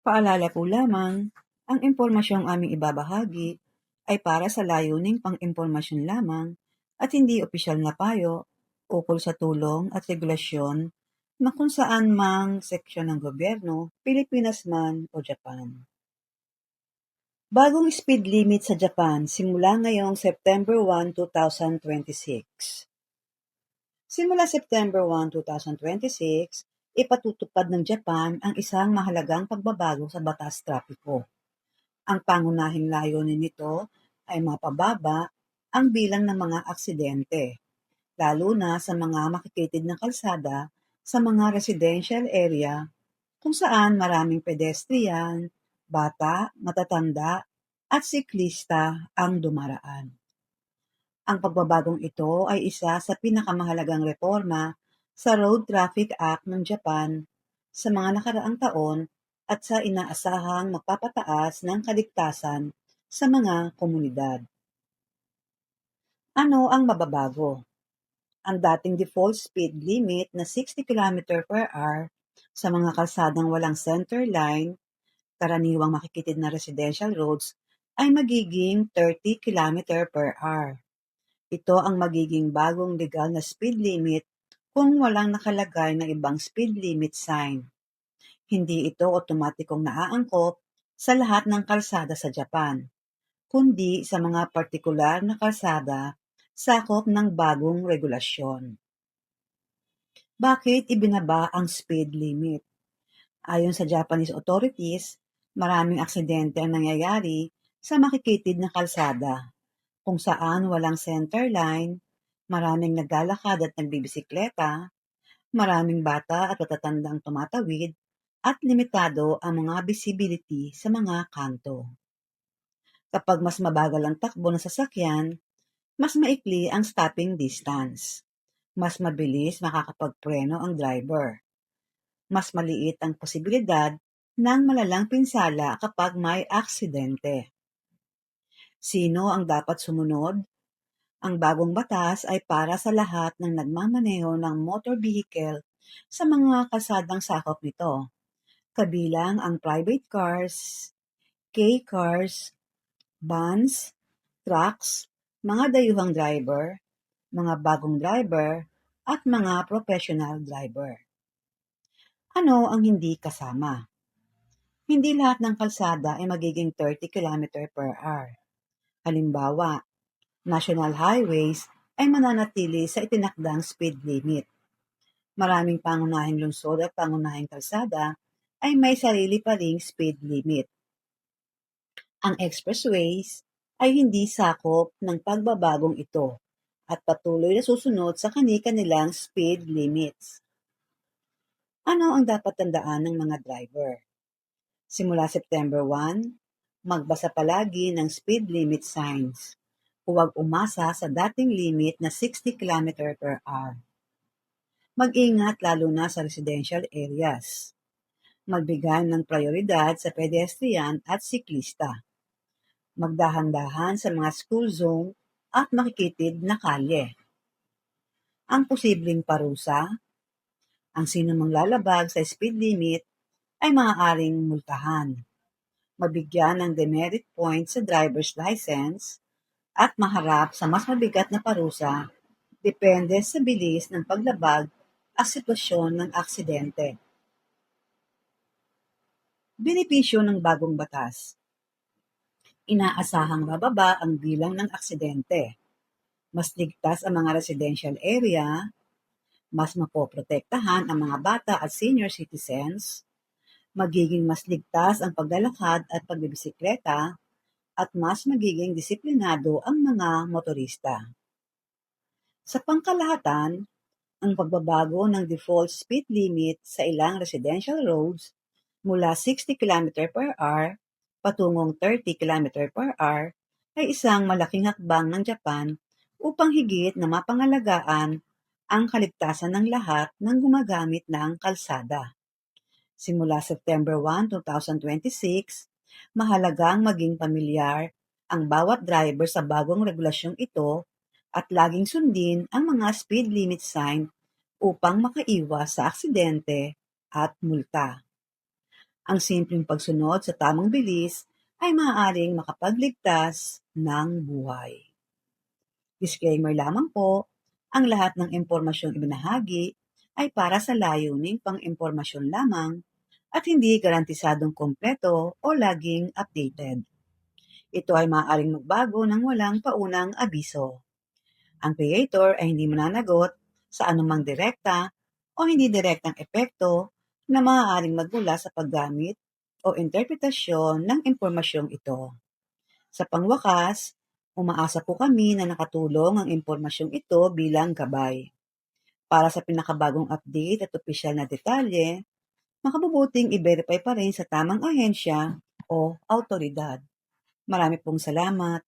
Paalala po lamang, ang impormasyong aming ibabahagi ay para sa layuning pang-impormasyon lamang at hindi opisyal na payo ukol sa tulong at regulasyon na kung saan mang seksyon ng gobyerno, Pilipinas man o Japan. Bagong speed limit sa Japan simula ngayong September 1, 2026. Simula September 1, 2026, ipatutupad ng Japan ang isang mahalagang pagbabago sa batas trapiko. Ang pangunahing layunin nito ay mapababa ang bilang ng mga aksidente, lalo na sa mga makikitid na kalsada sa mga residential area kung saan maraming pedestrian, bata, matatanda at siklista ang dumaraan. Ang pagbabagong ito ay isa sa pinakamahalagang reforma sa Road Traffic Act ng Japan sa mga nakaraang taon at sa inaasahang magpapataas ng kaligtasan sa mga komunidad. Ano ang mababago? Ang dating default speed limit na 60 km/h sa mga kalsadang walang center line, karaniwang makikitid na residential roads, ay magiging 30 km/h. Ito ang magiging bagong legal na speed limit kung walang nakalagay na ibang speed limit sign. Hindi ito otomatikong naaangkop sa lahat ng kalsada sa Japan, kundi sa mga partikular na kalsada sakop ng bagong regulasyon. Bakit ibinaba ang speed limit? Ayon sa Japanese authorities, maraming aksidente ang nangyayari sa makikitid na kalsada, kung saan walang center line, maraming naglalakad at nagbibisikleta, maraming bata at matatandang tumatawid, at limitado ang mga visibility sa mga kanto. Kapag mas mabagal ang takbo ng sasakyan, mas maikli ang stopping distance. Mas mabilis makakapagpreno ang driver. Mas maliit ang posibilidad ng malalang pinsala kapag may aksidente. Sino ang dapat sumunod? Ang bagong batas ay para sa lahat ng nagmamaneho ng motor vehicle sa mga kalsadang sakop nito, kabilang ang private cars, K-cars, vans, trucks, mga dayuhang driver, mga bagong driver, at mga professional driver. Ano ang hindi kasama? Hindi lahat ng kalsada ay magiging 30 km/h. Halimbawa, national highways ay mananatili sa itinakdang speed limit. Maraming pangunahing lungsod at pangunahing kalsada ay may sarili pa ring speed limit. Ang expressways ay hindi sakop ng pagbabagong ito at patuloy na susunod sa kani-kanilang speed limits. Ano ang dapat tandaan ng mga driver? Simula September 1, magbasa palagi ng speed limit signs. Huwag umasa sa dating limit na 60 km/h. Mag-ingat lalo na sa residential areas. Magbigay ng prioridad sa pedestrian at siklista. Magdahan-dahan sa mga school zone at makikitid na kalye. Ang posibleng parusa, ang sinumang lalabag sa speed limit ay maaaring multahan, mabigyan ng demerit points sa driver's license, at maharap sa mas mabigat na parusa depende sa bilis ng paglabag at sitwasyon ng aksidente. Benepisyo ng bagong batas. Inaasahang bababa ang bilang ng aksidente. Mas ligtas ang mga residential area, mas mapoprotektahan ang mga bata at senior citizens, magiging mas ligtas ang paglalakad at pagbibisikleta, at mas magiging disiplinado ang mga motorista. Sa pangkalahatan, ang pagbabago ng default speed limit sa ilang residential roads mula 60 km/h patungong 30 km/h ay isang malaking hakbang ng Japan upang higit na mapangalagaan ang kaligtasan ng lahat ng gumagamit ng kalsada. Simula September 1, 2026, mahalagang maging pamilyar ang bawat driver sa bagong regulasyong ito at laging sundin ang mga speed limit sign upang makaiwas sa aksidente at multa. Ang simpleng pagsunod sa tamang bilis ay maaaring makapagligtas ng buhay. Disclaimer lamang po, ang lahat ng impormasyong ibinahagi ay para sa layuning pang-impormasyon lamang at hindi garantisadong kompleto o laging updated. Ito ay maaaring magbago ng walang paunang abiso. Ang creator ay hindi mananagot sa anumang direkta o hindi direktang epekto na maaaring magmula sa paggamit o interpretasyon ng impormasyong ito. Sa pangwakas, umaasa po kami na nakatulong ang impormasyong ito bilang gabay. Para sa pinakabagong update at opisyal na detalye, makabubuting i-verify pa rin sa tamang ahensya o autoridad. Marami pong salamat.